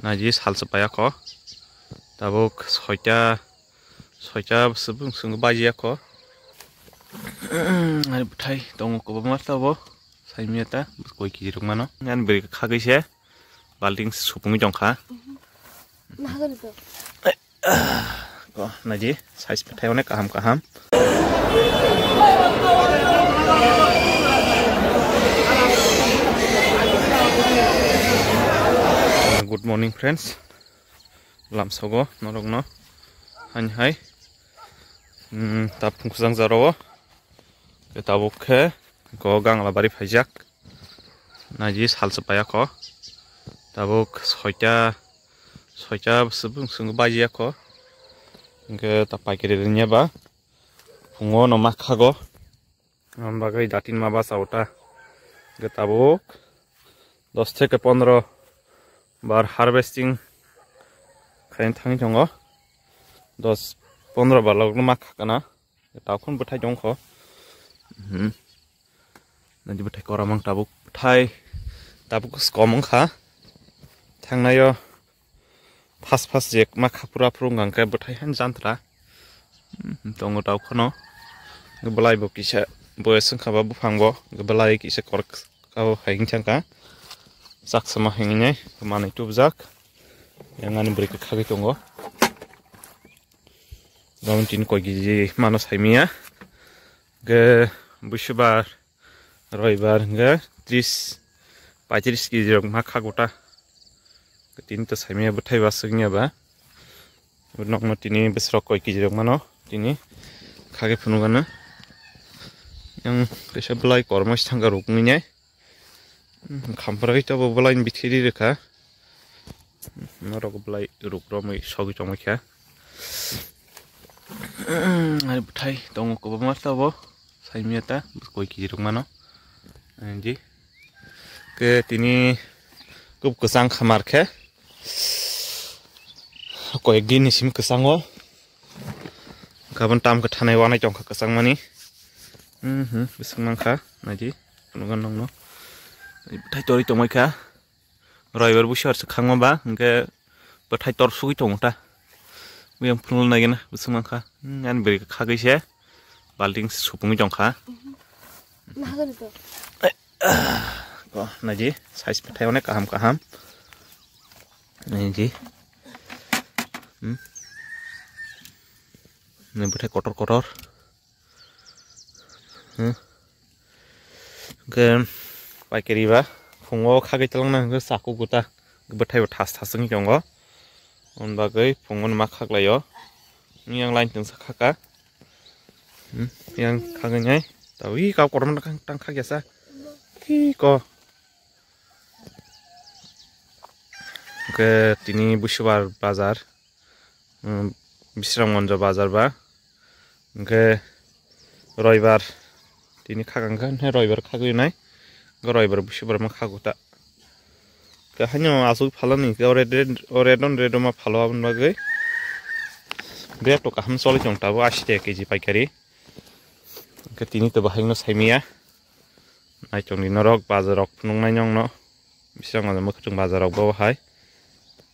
naji sal sepaya ko tabuk soita sebung sung baji ko ari butai tongo ko bamar tabo saimiata koi ki rung mano ngan beri khagi se balting supung jongkha ko naji size petai onek kaham Good morning friends, lamsogo norogno hai tapung kusang zaro tabukhe go gangla bari phajak naji sal sepaya ko tabuk soita sebung sung baji ko ge tapakire nya ba fungo no makhago ambagai datin ma ba sauta ge tabuk 10 থেকে 15 বার harvesting খাইন থাঙি দङ 10-15 বার लगनो मा खाना ताखुन बथाय दंख नदि बथाय करामं Tabuk थाय Tabuk स्कमं खा थांनायो फास जेक मा खापुरा फ्रुंगांके बथाय हान जानत्रा दङ ताखुनो गबलाय बकिसे बयसं खाबा बुफांबो गबलाय किसे करक काव हायिं थांका Saksama hingine kemana itu bezak yang anu beri kekagi tunggu gaun tin koi gizi mana saimia ge bushbar roibar ge 30-35 gizi rong makha gota tin to saimia betai basungnya ba nok no tini besrok koi gizi rong mano tini kage punugana yang kesa belai kormos tangga rukminya Kampar kita bobolain bitiri reka, narok belai ruk romai sogi congoi kya. Ari butai tongo ko bamar tabo, saimiata koi kijiruk mano. Anji, ke tini kup kesang kamar ke, koi gini sim kesango. Kapan tam ke tanai wana jongka kesang mani. Besang mangka, naji, penugan nong no. Bethai tori tongmai kha roibar bushar sekhangma ba hingke bethai tor sugi tongta buyang phunul nagena busumang kha an beri khagi se balting supung jongkha ko naji size bethai onek kaham naji ne bethai kotor ke Paikeri ba fungo khagi talangna ge saku guta bethai thas-thasngi jongo on bagai fungon ma khaklayo yang lain teng sakhaka yang khaganyai tawi ka korom tang khagyasa ki ko ke tini bushwar bazar Bisramganj bazar ba ge roibar tini khagangka ne roibar khagynai Goroi berbushbar makhaguta. Kahanyo asu phalani ke oredon redoma phalo abun bagai. Dia to kaham soli jongta bo 80 kg paikari. Ke tini to bahingno saimia. Nai chongni norok bazarok phunungnai nyongno. Bisang ala makhung bazarok bo hai.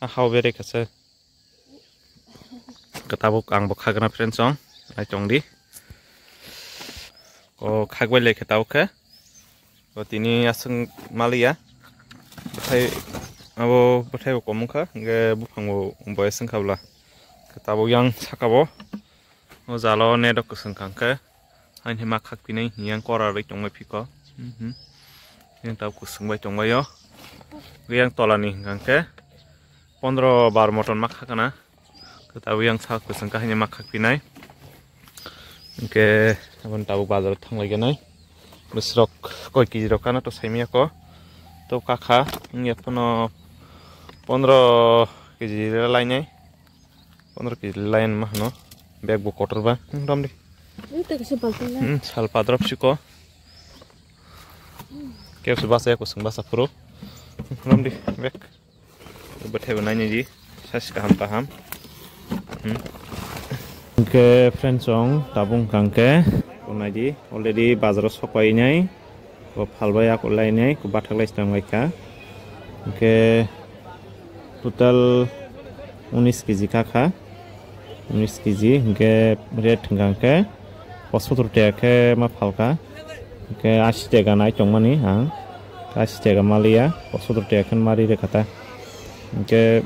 A how bere kase. Ketabuk ang bo khagna friend song. Nai chongdi. Ko khagwai le ketabuk ke. Tini aseng malia, betai ko mungka, ge bupangbo boy sengkabla, ketabo yang sakabo, ozalo nedok kesengkangke, hanya makak pini yang korarik tongmai piko, yang tahu kusengbai tongmai yo, yang tolani kangke, 15 bar moton makakana, ketabo yang sak kesengka hanya makak pinai, ke abang tahu bazar tang lagi nai. Besrok koi kijirok kana to saimia ko to kakha nge pono 15 kg lainai 15 kg lain mahno bag bo kotor ba ramdi sal padrop siko ke subasa ko sungbasa pro ramdi bag bethai banai ji sas kaham ke friends song tabung kangke Naji already bazar sokai nyai ko phalbai ak lai nyai ko bathak lai stang lai ka ke total 19 kg kaka 19 kg hingke red hingke 70 taka ke ma phalka hingke 80 taka nai tongmani ang 80 taka malia 70 taka kan mari rekata hingke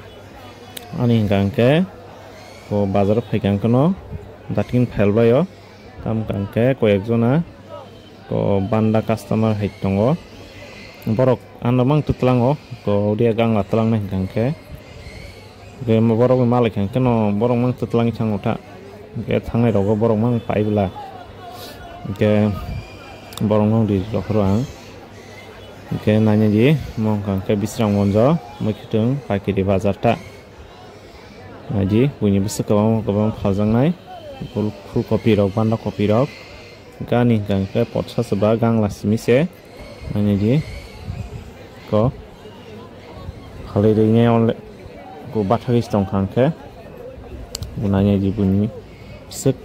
ani hingke ko bazar phaikangkono datin phelbayo tam kangke ko ekjona ko banda customer hai tongo borok anamang tutlango ko dia gang latlang na hingke ge borok malik hingke no borok mang tutlangi changota ge thangnai rogo borok mang paibla ge borok mang di rokhro ang ge nanya ji mong kangke bisrang monjo mukhitung pakiri bazar ta aji buini bisa kawang phaljangnai full copy rok banda copy rok gani kangke potsa seba gangla simise nanya ji ko khalai ringe onle ko bathagis tong kangke bunanya ji buni sek